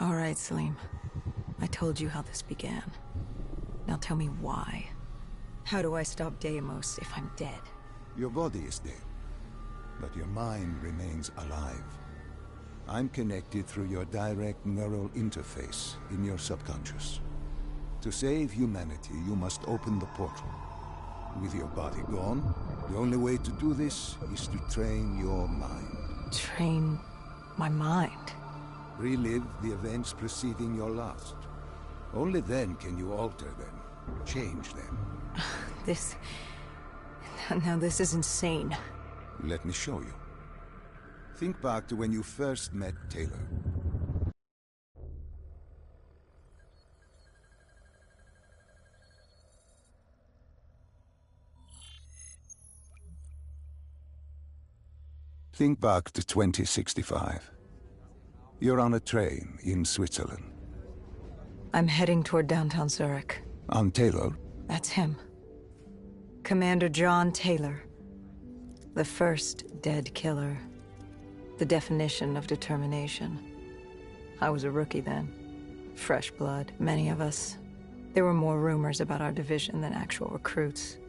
All right, Salim. I told you how this began. Now tell me why. How do I stop Deimos if I'm dead? Your body is dead, but your mind remains alive. I'm connected through your direct neural interface in your subconscious. To save humanity, you must open the portal. With your body gone, the only way to do this is to train your mind. Train my mind? Relive the events preceding your last. Only then can you alter them, change them. Now this is insane. Let me show you. Think back to when you first met Taylor. Think back to 2065. You're on a train in Switzerland. I'm heading toward downtown Zurich. On Taylor? That's him. Commander John Taylor. The first dead killer. The definition of determination. I was a rookie then. Fresh blood, many of us. There were more rumors about our division than actual recruits.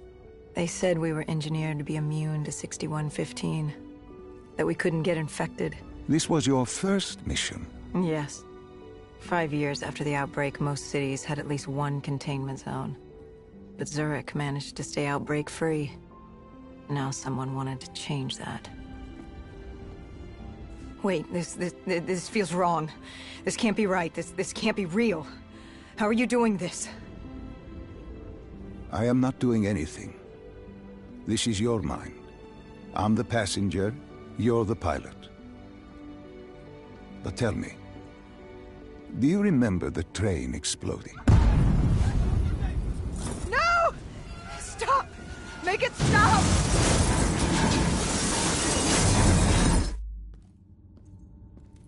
They said we were engineered to be immune to 6115. That we couldn't get infected. This was your first mission? Yes. 5 years after the outbreak, most cities had at least one containment zone. But Zurich managed to stay outbreak-free. Now someone wanted to change that. Wait, this feels wrong. This can't be right. This can't be real. How are you doing this? I am not doing anything. This is your mind. I'm the passenger, you're the pilot. But tell me, do you remember the train exploding? No! Stop! Make it stop!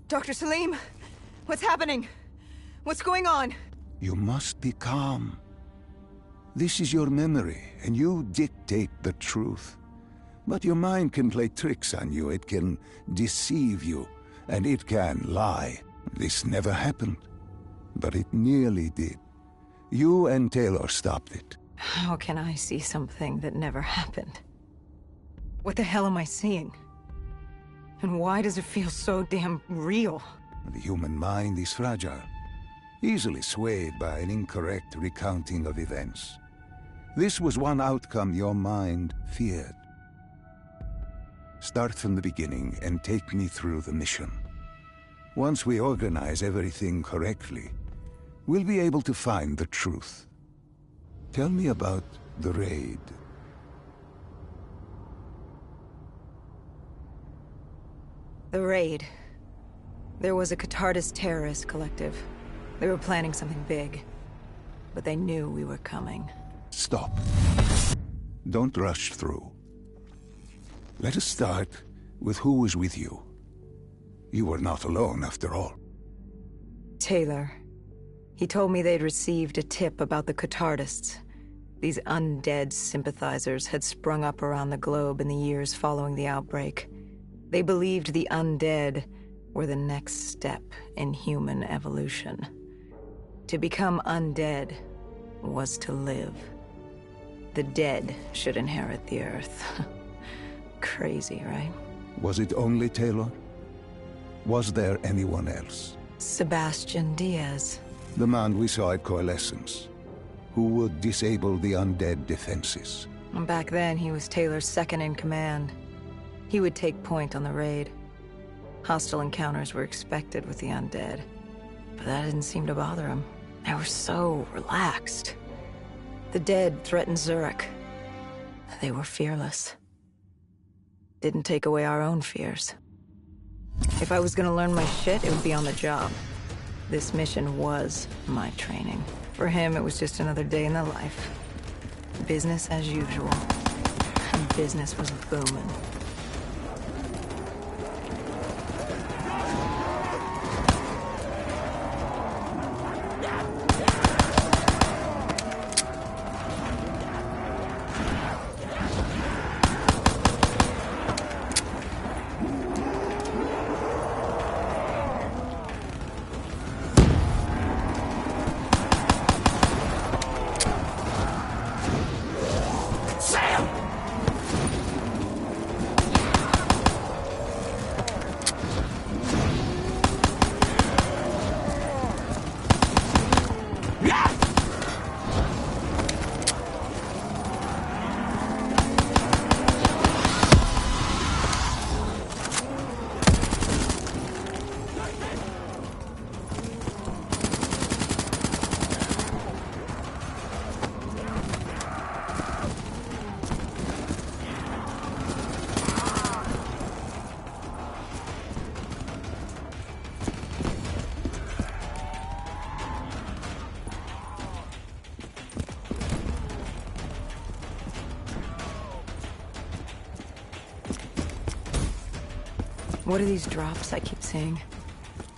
Dr. Salim, what's happening? What's going on? You must be calm. This is your memory, and you dictate the truth. But your mind can play tricks on you. It can deceive you, and it can lie. This never happened, but it nearly did. You and Taylor stopped it. How can I see something that never happened? What the hell am I seeing? And why does it feel so damn real? The human mind is fragile, easily swayed by an incorrect recounting of events. This was one outcome your mind feared. Start from the beginning and take me through the mission. Once we organize everything correctly, we'll be able to find the truth. Tell me about the raid. The raid. There was a Catardist terrorist collective. They were planning something big, but they knew we were coming. Stop. Don't rush through. Let us start with who was with you. You were not alone, after all. Taylor. He told me they'd received a tip about the Catardists. These undead sympathizers had sprung up around the globe in the years following the outbreak. They believed the undead were the next step in human evolution. To become undead was to live. The dead should inherit the Earth. Crazy, right? Was it only Taylor? Was there anyone else? Sebastian Diaz. The man we saw at Coalescence, who would disable the undead defenses. Back then, he was Taylor's second in command. He would take point on the raid. Hostile encounters were expected with the undead, but that didn't seem to bother him. They were so relaxed. The dead threatened Zurich. They were fearless. Didn't take away our own fears. If I was gonna learn my shit, it would be on the job. This mission was my training. For him, it was just another day in the life. Business as usual. And business was booming. What are these drops I keep seeing?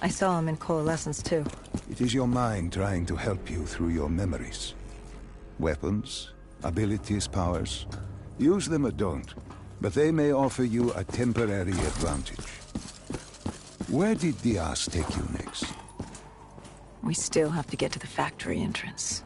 I saw them in Coalescence too. It is your mind trying to help you through your memories. Weapons, abilities, powers. Use them or don't, but they may offer you a temporary advantage. Where did Diaz take you next? We still have to get to the factory entrance.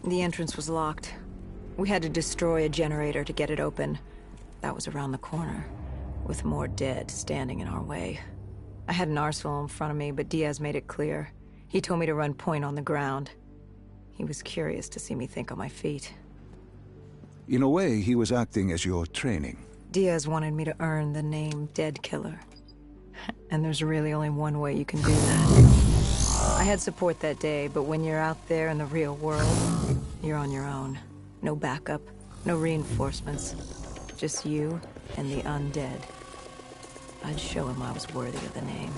The entrance was locked. We had to destroy a generator to get it open. That was around the corner, with more dead standing in our way. I had an arsenal in front of me, but Diaz made it clear. He told me to run point on the ground. He was curious to see me think on my feet. In a way, he was acting as your training. Diaz wanted me to earn the name Dead Killer. And there's really only one way you can do that. I had support that day, but when you're out there in the real world, you're on your own. No backup, no reinforcements. Just you and the undead. I'd show him I was worthy of the name.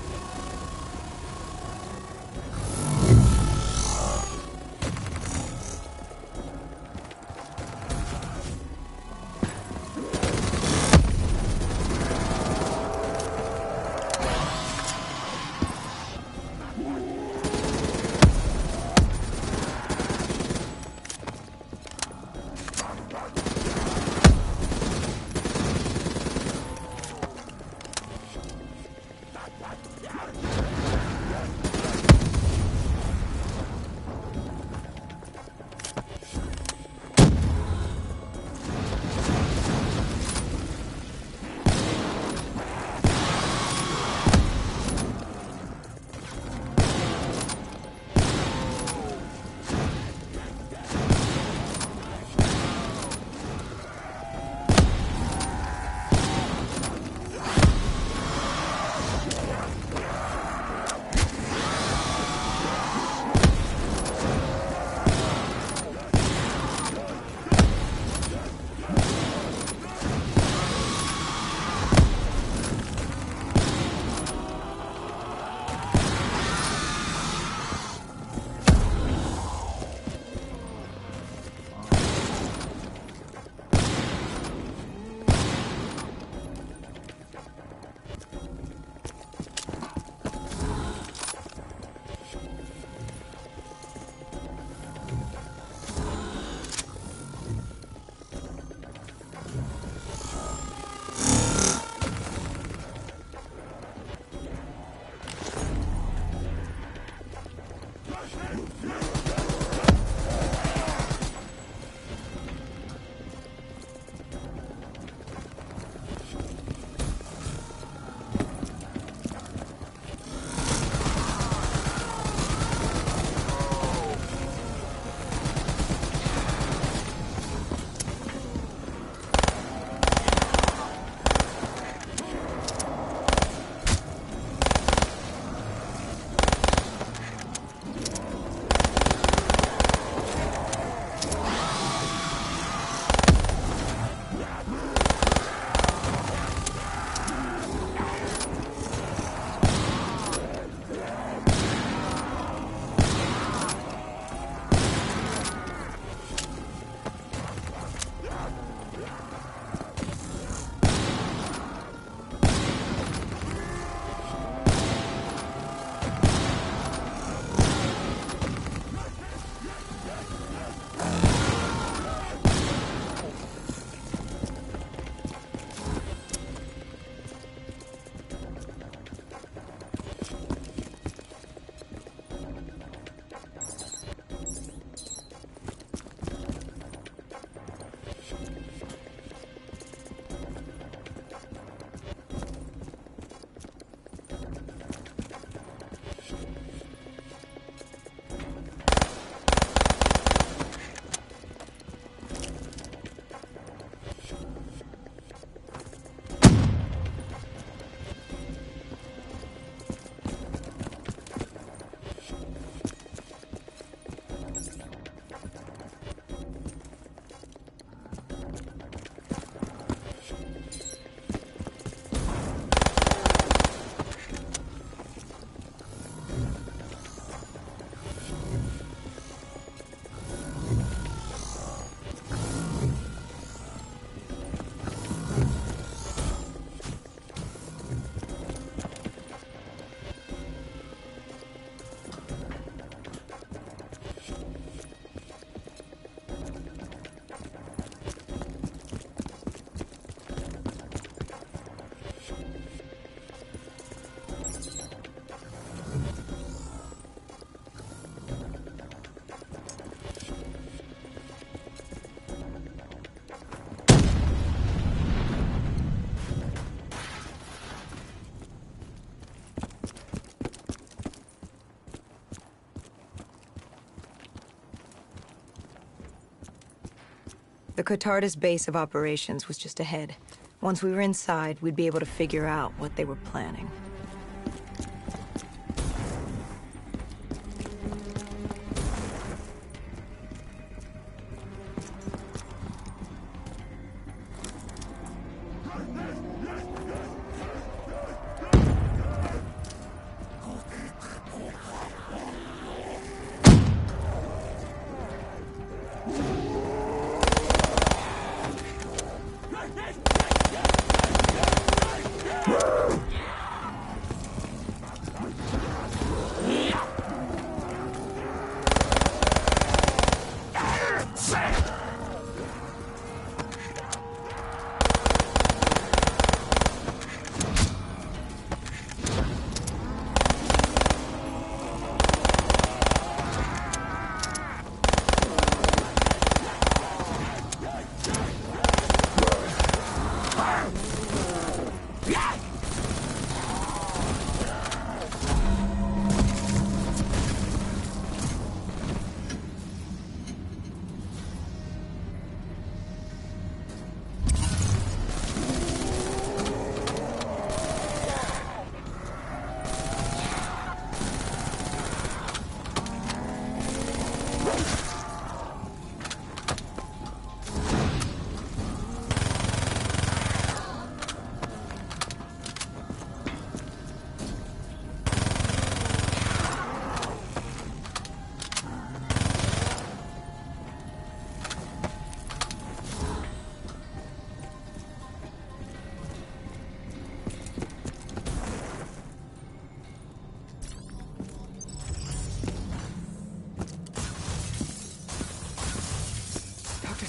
The Cotardis base of operations was just ahead. Once we were inside, we'd be able to figure out what they were planning.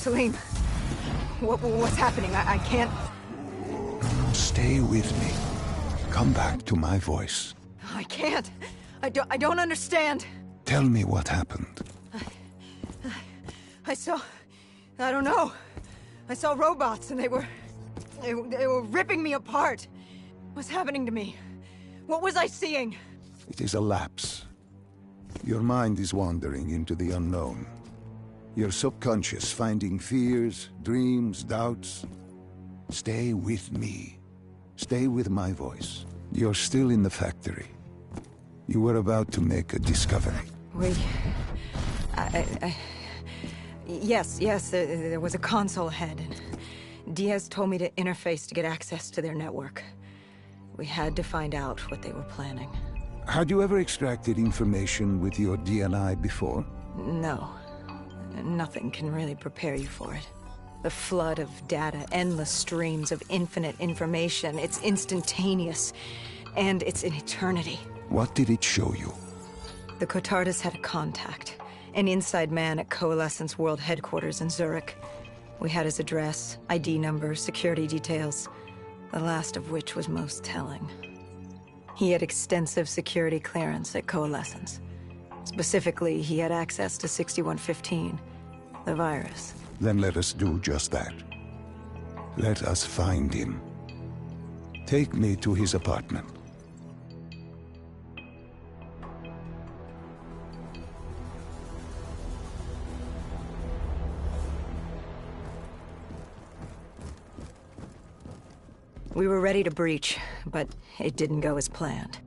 Salim, what's happening? I can't... Stay with me. Come back to my voice. I can't. I don't understand. Tell me what happened. I saw... I don't know. I saw robots and they were ripping me apart. What's happening to me? What was I seeing? It is a lapse. Your mind is wandering into the unknown. Your subconscious finding fears, dreams, doubts. Stay with me. Stay with my voice. You're still in the factory. You were about to make a discovery. Wait... Yes, there was a console ahead, and Diaz told me to interface to get access to their network. We had to find out what they were planning. Had you ever extracted information with your DNI before? No. Nothing can really prepare you for it. The flood of data, endless streams of infinite information, it's instantaneous, and it's an eternity. What did it show you? The Cotardis had a contact, an inside man at Coalescence World Headquarters in Zurich. We had his address, ID number, security details, the last of which was most telling. He had extensive security clearance at Coalescence. Specifically, he had access to 6115, the virus. Then let us do just that. Let us find him. Take me to his apartment. We were ready to breach, but it didn't go as planned.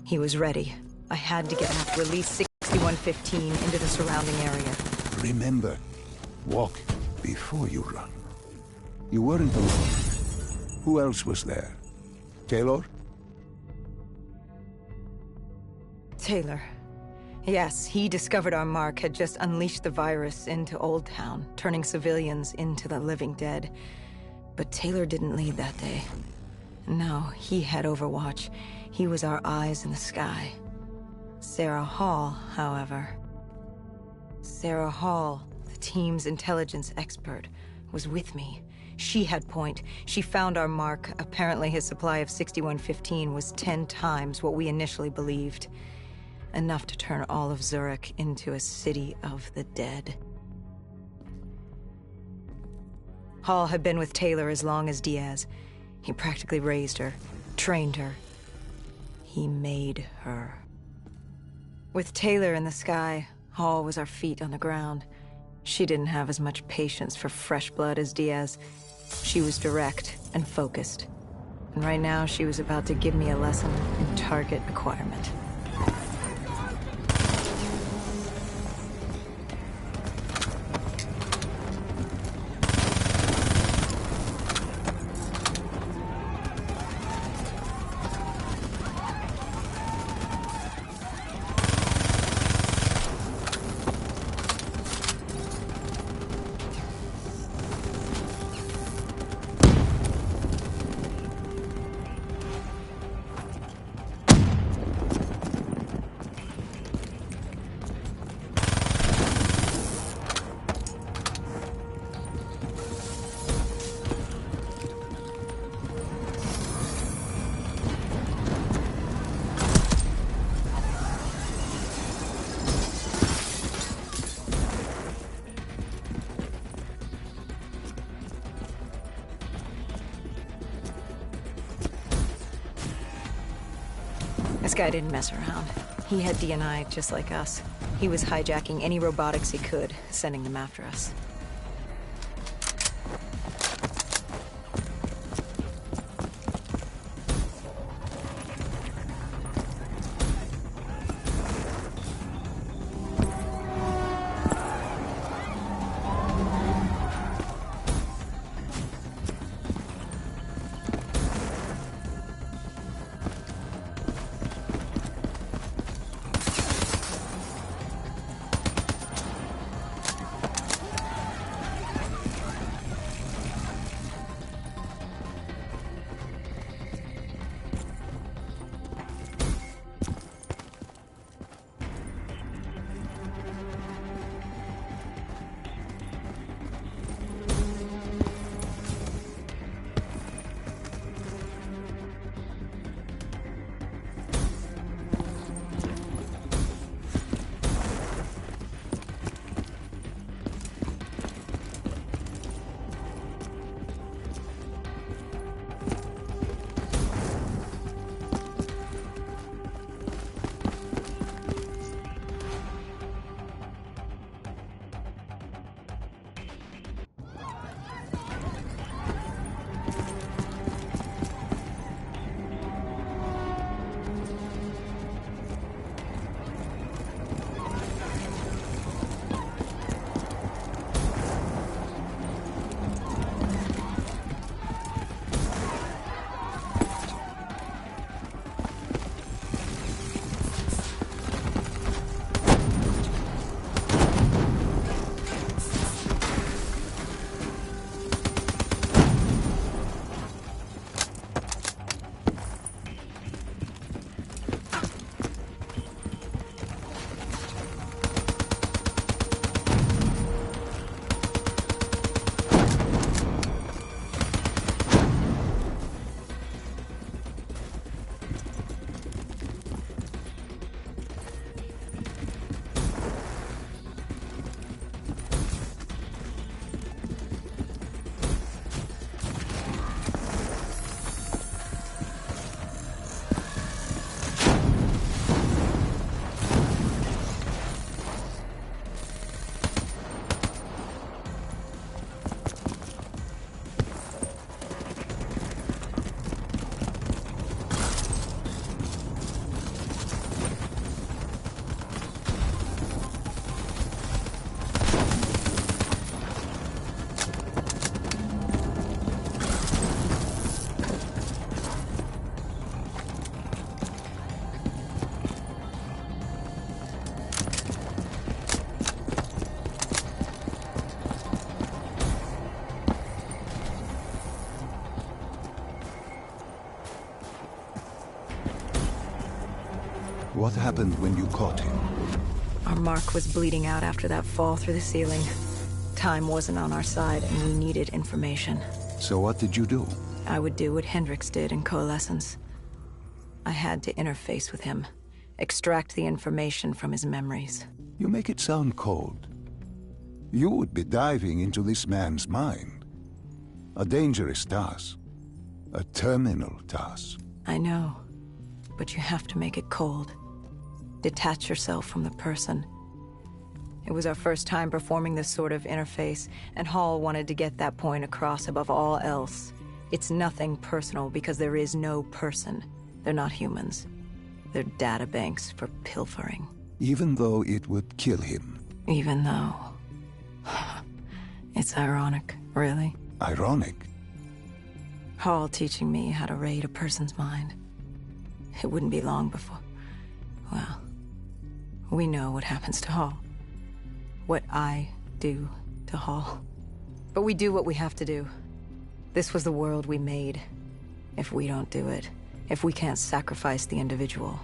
He was ready. I had to get him to release 6115 into the surrounding area. Remember, walk before you run. You weren't alone. Who else was there? Taylor? Taylor. Yes, he discovered our mark had just unleashed the virus into Old Town, turning civilians into the living dead. But Taylor didn't lead that day. No, he had Overwatch. He was our eyes in the sky. Sarah Hall, however... Sarah Hall, the team's intelligence expert, was with me. She had point. She found our mark. Apparently his supply of 6115 was 10 times what we initially believed. Enough to turn all of Zurich into a city of the dead. Hall had been with Taylor as long as Diaz. He practically raised her, trained her. He made her. With Taylor in the sky, Hall was our feet on the ground. She didn't have as much patience for fresh blood as Diaz. She was direct and focused. And right now, she was about to give me a lesson in target acquirement. This guy didn't mess around. He had DNI just like us. He was hijacking any robotics he could, sending them after us. What happened when you caught him? Our mark was bleeding out after that fall through the ceiling. Time wasn't on our side, and we needed information. So what did you do? I would do what Hendricks did in Coalescence. I had to interface with him, extract the information from his memories. You make it sound cold. You would be diving into this man's mind. A dangerous task. A terminal task. I know, but you have to make it cold. Detach yourself from the person It was our first time performing this sort of interface, and Hall wanted to get that point across above all else. It's nothing personal because there is no person. They're not humans. They're databanks for pilfering. Even though it would kill him. Even though... It's ironic, really. Ironic? Hall teaching me how to raid a person's mind. It wouldn't be long before... Well, we know what happens to Hall. What I do to Hall. But we do what we have to do. This was the world we made. If we don't do it, if we can't sacrifice the individual,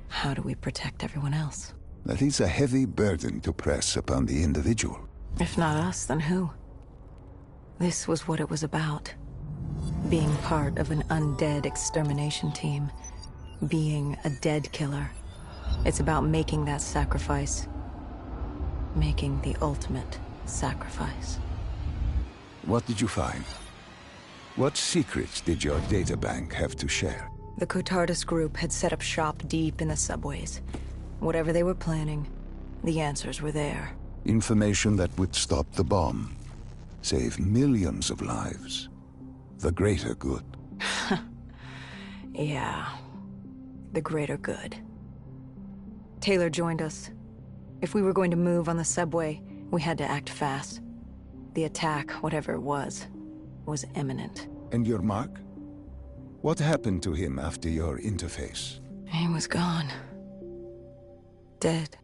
how do we protect everyone else? That is a heavy burden to press upon the individual. If not us, then who? This was what it was about. Being part of an undead extermination team. Being a dead killer. It's about making that sacrifice. Making the ultimate sacrifice. What did you find? What secrets did your databank have to share? The Cotardus group had set up shop deep in the subways. Whatever they were planning, the answers were there. Information that would stop the bomb. Save millions of lives. The greater good. Yeah. The greater good. Taylor joined us. If we were going to move on the subway, we had to act fast. The attack, whatever it was imminent. And your mark? What happened to him after your interface? He was gone. Dead.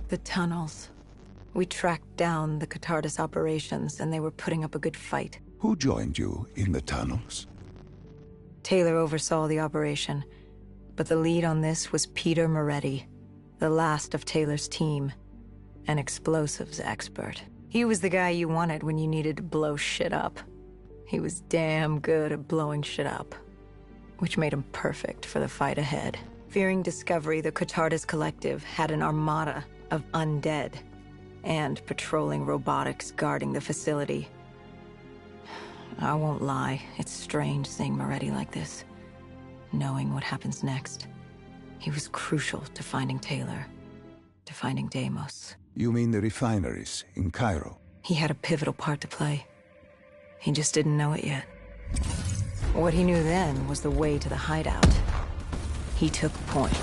The tunnels. We tracked down the Cotardus operations, and they were putting up a good fight. Who joined you in the tunnels? Taylor oversaw the operation, but the lead on this was Peter Moretti, the last of Taylor's team, an explosives expert. He was the guy you wanted when you needed to blow shit up. He was damn good at blowing shit up, which made him perfect for the fight ahead. Fearing discovery, the Cotardus Collective had an armada of undead and patrolling robotics guarding the facility. I won't lie, it's strange seeing Moretti like this, knowing what happens next. He was crucial to finding Taylor, to finding Deimos. You mean the refineries in Cairo? He had a pivotal part to play. He just didn't know it yet. What he knew then was the way to the hideout. He took point.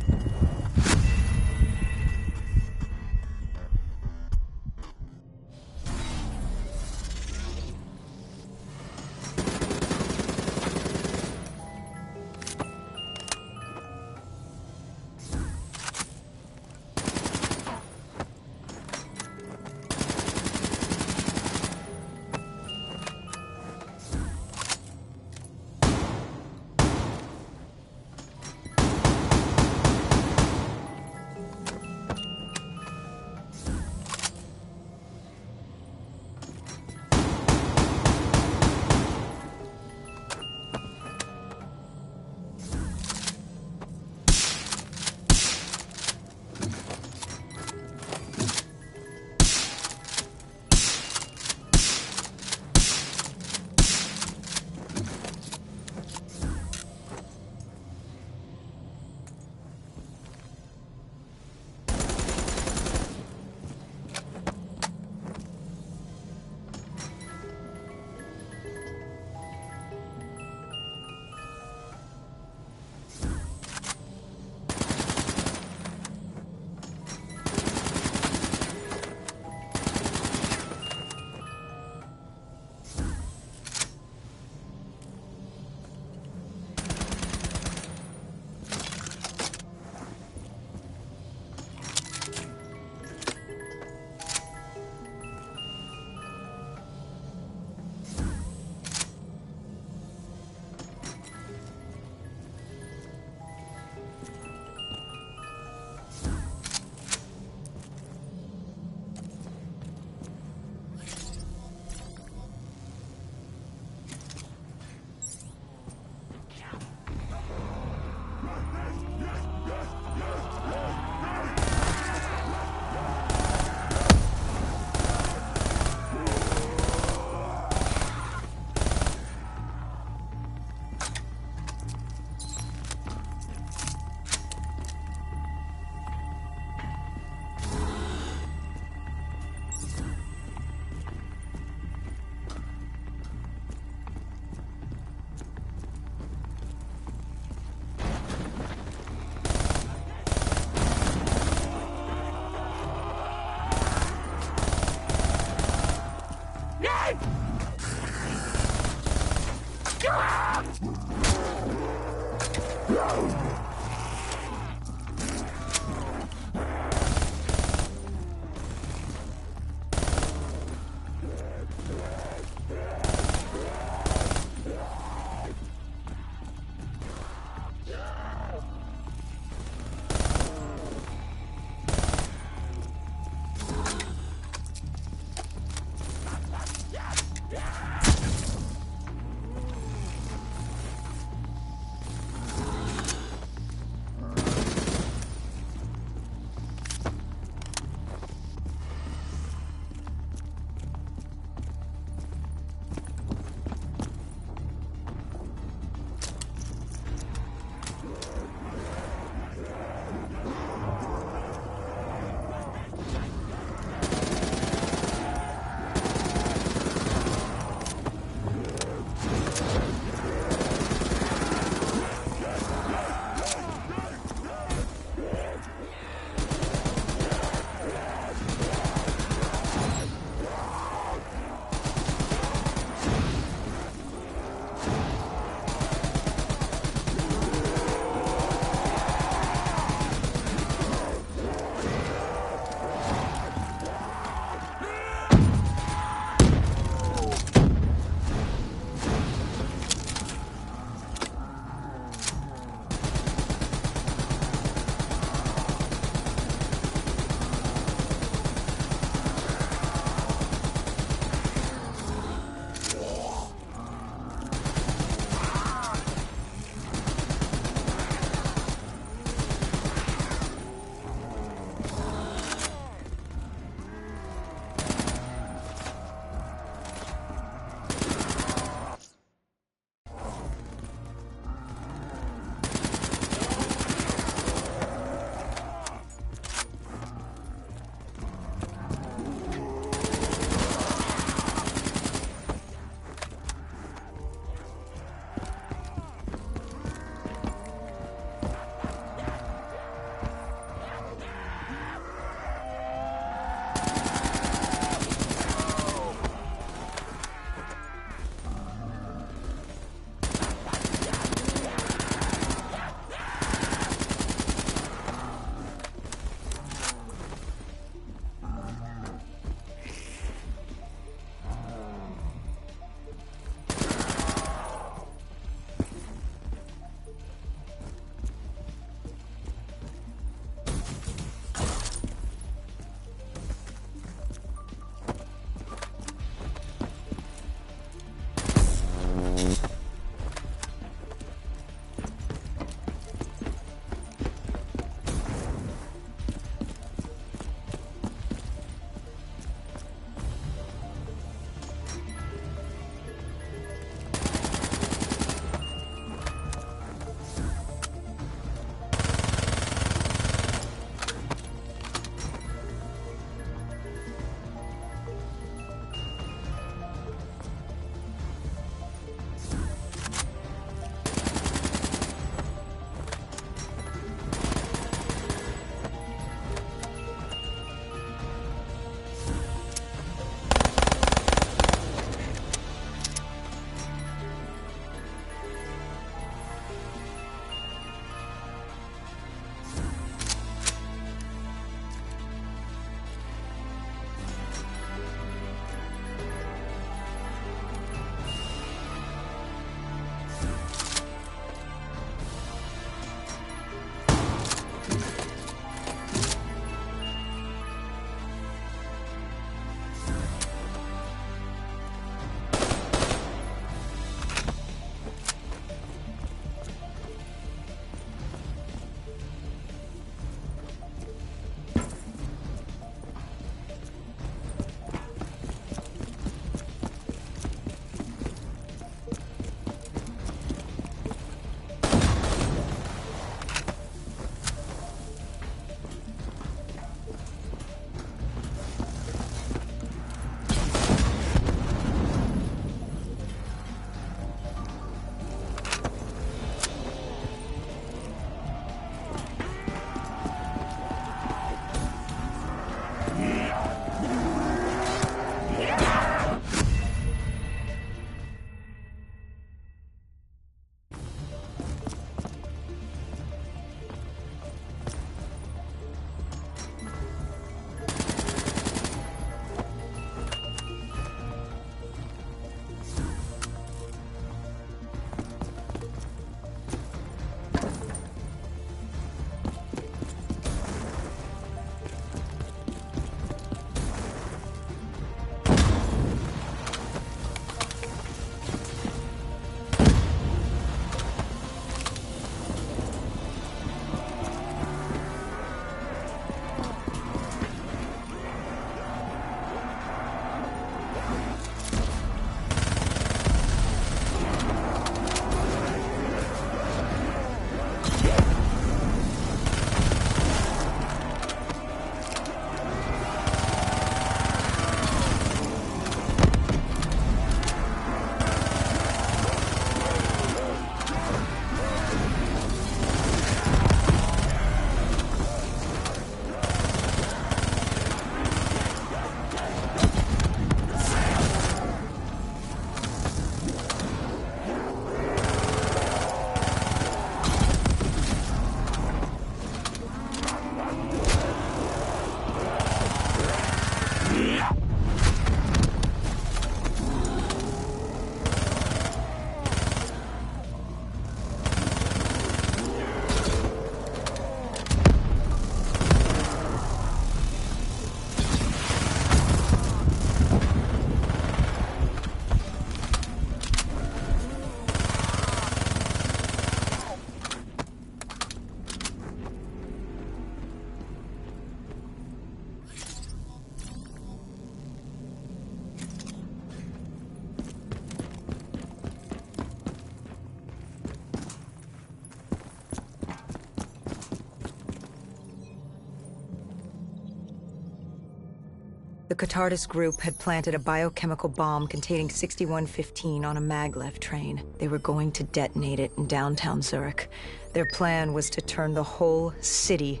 The Catardus group had planted a biochemical bomb containing 6115 on a maglev train. They were going to detonate it in downtown Zurich. Their plan was to turn the whole city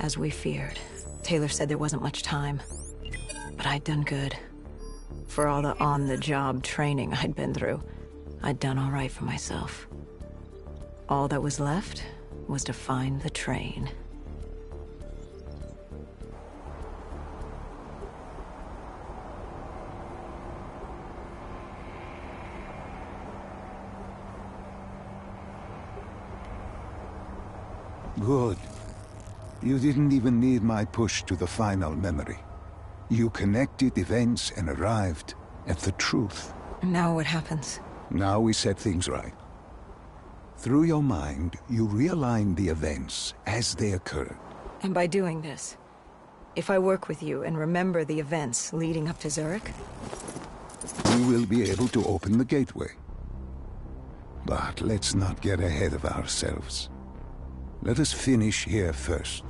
as we feared. Taylor said there wasn't much time. But I'd done good. For all the on-the-job training I'd been through, I'd done all right for myself. All that was left was to find the train. Good. You didn't even need my push to the final memory. You connected events and arrived at the truth. Now what happens? Now we set things right. Through your mind, you realign the events as they occurred. And by doing this, if I work with you and remember the events leading up to Zurich, we will be able to open the gateway. But let's not get ahead of ourselves. Let us finish here first.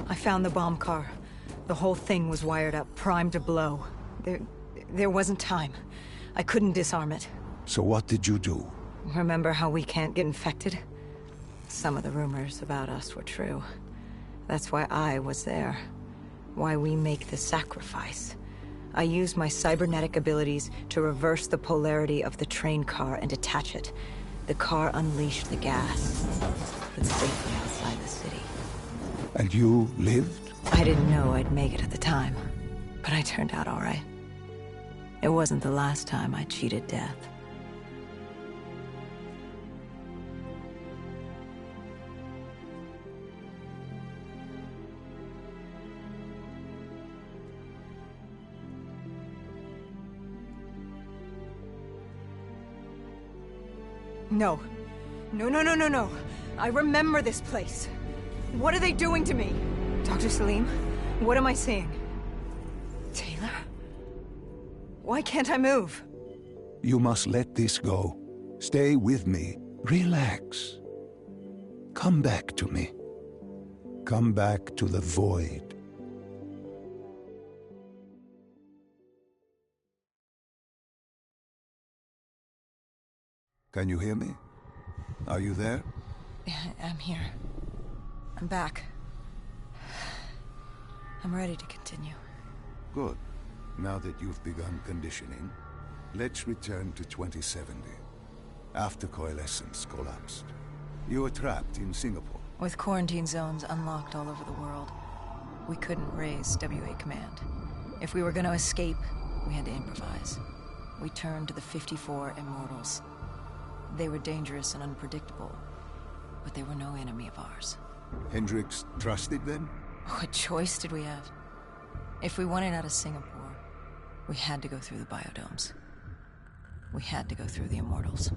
I found the bomb car. The whole thing was wired up, primed to blow. There wasn't time. I couldn't disarm it. So what did you do? Remember how we can't get infected? Some of the rumors about us were true. That's why I was there. Why we make the sacrifice. I used my cybernetic abilities to reverse the polarity of the train car and detach it. The car unleashed the gas, but safely outside the city. And you lived? I didn't know I'd make it at the time, but I turned out all right. It wasn't the last time I cheated death. No. No. I remember this place. What are they doing to me? Dr. Salim, what am I seeing? Taylor? Why can't I move? You must let this go. Stay with me. Relax. Come back to me. Come back to the void. Can you hear me? Are you there? Yeah, I'm here. I'm back. I'm ready to continue. Good. Now that you've begun conditioning, let's return to 2070. After Coalescence collapsed. You were trapped in Singapore. With quarantine zones unlocked all over the world, we couldn't raise WA command. If we were going to escape, we had to improvise. We turned to the 54 Immortals. They were dangerous and unpredictable, but they were no enemy of ours. Hendricks trusted them? What choice did we have? If we wanted out of Singapore, we had to go through the biodomes. We had to go through the Immortals.